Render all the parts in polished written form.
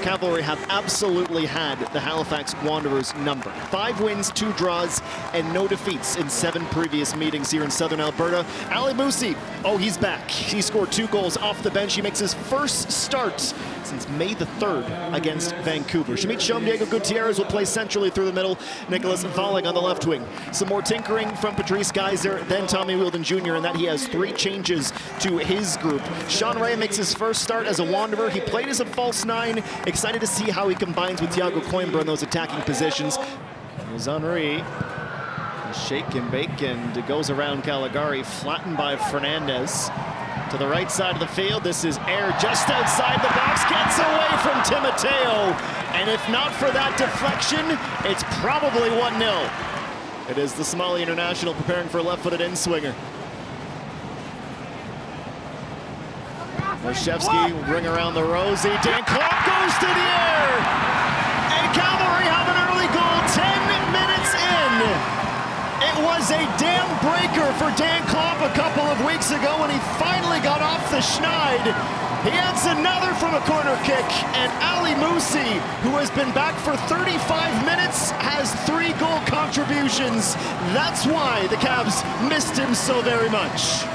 Cavalry have absolutely had the Halifax Wanderers number. 5 wins, 2 draws, and no defeats in 7 previous meetings here in Southern Alberta. Ali Musi, oh, he's back. He scored 2 goals off the bench. He makes his first start since May the 3rd against Vancouver. Shamit Shom, Diego Gutierrez will play centrally through the middle. Nicholas Valling on the left wing. Some more tinkering from Patrice Geyser, then Tommy Wheeldon Jr., and that he has 3 changes to his group. Sean Ray makes his first start as a Wanderer. He played as a false 9. Excited to see how he combines with Thiago Coimbra in those attacking positions. Here's Henry. Shake and bake, and it goes around Caligari, flattened by Fernandez. To the right side of the field, this is Air just outside the box, gets away from Timoteo. And if not for that deflection, it's probably 1-0. It is the Somali international preparing for a left-footed in-swinger. Marshevsky, ring around the rosy. Dan Klopp goes to the air. And Cavalry have an early goal 10 minutes in. It was a dam breaker for Dan Klopp a couple of weeks ago when he finally got off the schneid. He adds another from a corner kick, and Ali Musi, who has been back for 35 minutes, has 3 goal contributions. That's why the Cavs missed him so very much.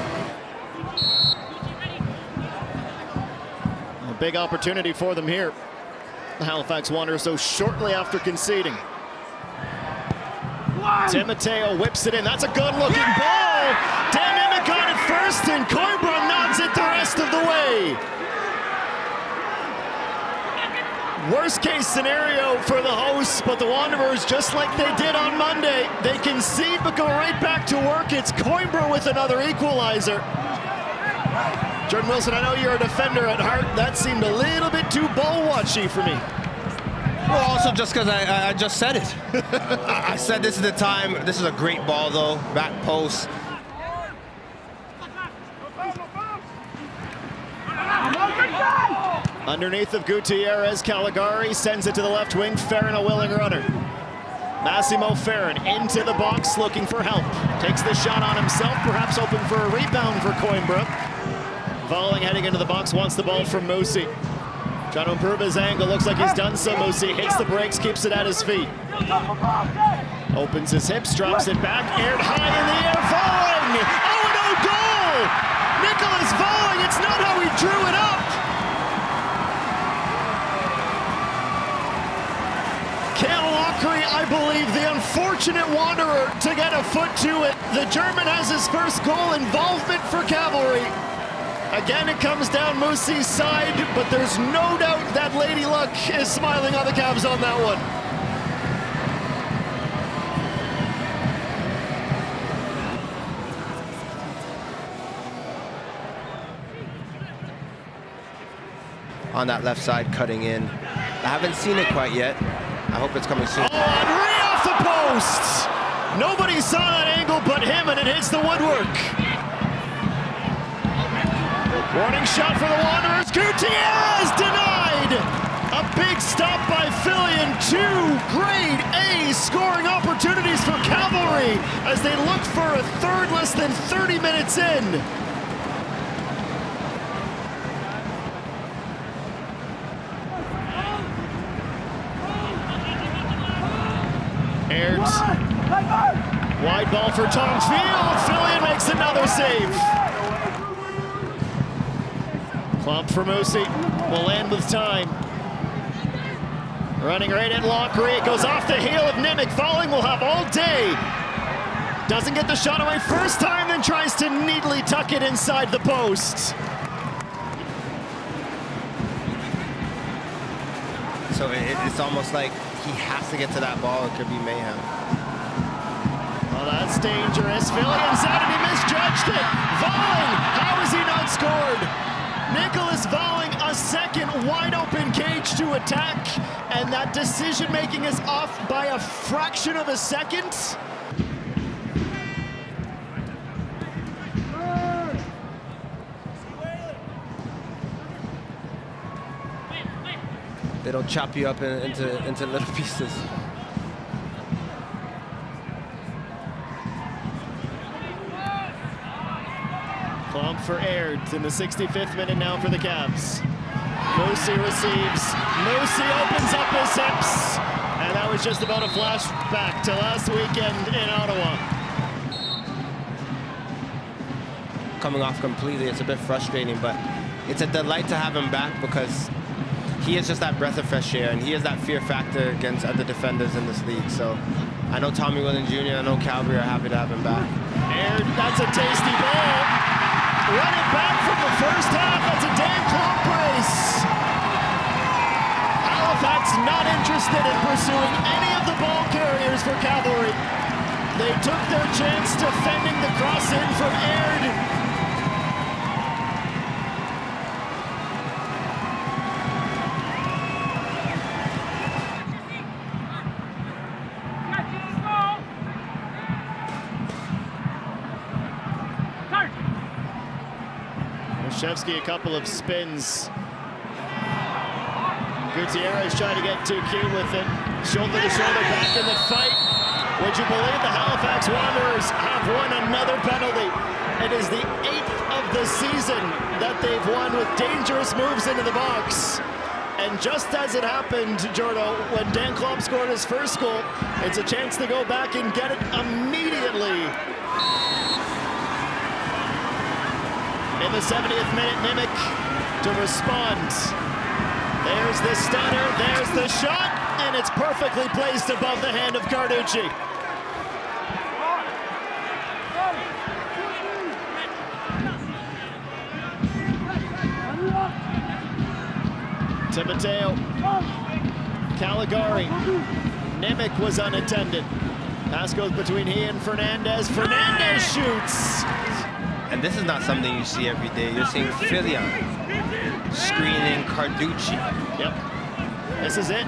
A big opportunity for them here. The Halifax Wanderers, so shortly after conceding. Timoteo whips it in. That's a good-looking ball. Dan Emmett got it first, and Coimbra nods it the rest of the way. Worst-case scenario for the hosts, but the Wanderers, just like they did on Monday, they concede but go right back to work. It's Coimbra with another equalizer. Jordan Wilson, I know you're a defender at heart. That seemed a little bit too ball-watchy for me. Well, also just because I just said it. I said this is the time. This is a great ball, though. Back post. Underneath of Gutierrez, Caligari sends it to the left wing. Ferrin, a willing runner. Massimo Ferrin into the box looking for help. Takes the shot on himself, perhaps hoping for a rebound for Coimbra. Valling heading into the box, wants the ball from Musi. Trying to improve his angle, looks like he's done so. Musi hits the brakes, keeps it at his feet. Opens his hips, drops it back, aired high in the air, Valling! Oh, no goal! Nicholas Valling, it's not how he drew it up! Cale Lockery, I believe, the unfortunate Wanderer to get a foot to it. The German has his first goal involvement for Cavalry. Again, it comes down Musi's side, but there's no doubt that Lady Luck is smiling on the Cavs on that one. On that left side, cutting in. I haven't seen it quite yet. I hope it's coming soon. Oh, Henry off the post! Nobody saw that angle but him, and it hits the woodwork. Warning shot for the Wanderers. Gutierrez denied! A big stop by Fillion. 2 grade A scoring opportunities for Cavalry as they look for a third less than 30 minutes in. Aired. Wide ball for Tom Field. Fillion makes another save. Klump for Musi, will land with time. Running right at Lockery, it goes off the heel of Nimick. Valling will have all day. Doesn't get the shot away first time, then tries to neatly tuck it inside the post. So it's almost like he has to get to that ball. It could be mayhem. Well, that's dangerous. Fillion's out and he misjudged it. Valling, how has he not scored? Nicholas Valling, a second wide open cage to attack, and that decision making is off by a fraction of a second. They don't chop you up into little pieces. Klump for Aird in the 65th minute now for the Cavs. Moosey receives. Moosey opens up his hips. And that was just about a flashback to last weekend in Ottawa. Coming off completely, it's a bit frustrating, but it's a delight to have him back because he is just that breath of fresh air, and he is that fear factor against other defenders in this league. So I know Tommy Williams Jr., I know Cavalry are happy to have him back. Aird, that's a tasty ball. Run it back from the first half. That's a Dan Klump brace. Halifax not interested in pursuing any of the ball carriers for Cavalry. They took their chance defending the cross-in from Aird. Shevsky a couple of spins. Gutierrez trying to get too cute with it. Shoulder to shoulder back in the fight. Would you believe the Halifax Wanderers have won another penalty? It is the 8th of the season that they've won with dangerous moves into the box. And just as it happened, Jordo, when Dan Klump scored his first goal, it's a chance to go back and get it immediately. In the 70th minute, Nimick to respond. There's the stunner, there's the shot, and it's perfectly placed above the hand of Carducci. To Mateo. Caligari. Nimick was unattended. Pass goes between he and Fernandez. Fernandez shoots. And this is not something you see every day. You're seeing Filion screening Carducci. Yep. This is it.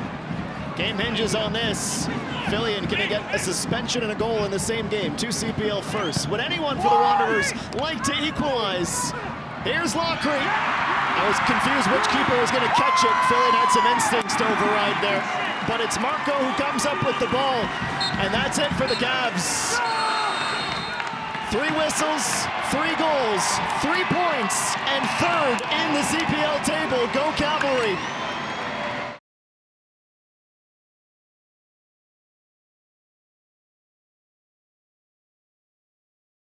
Game hinges on this. Filion can get a suspension and a goal in the same game. 2 CPL first. Would anyone for the Wanderers like to equalize? Here's Lockery. I was confused which keeper was going to catch it. Filion had some instincts to override there. But it's Marco who comes up with the ball. And that's it for the Cavs. 3 whistles, 3 goals, 3 points, and 3rd in the CPL table. Go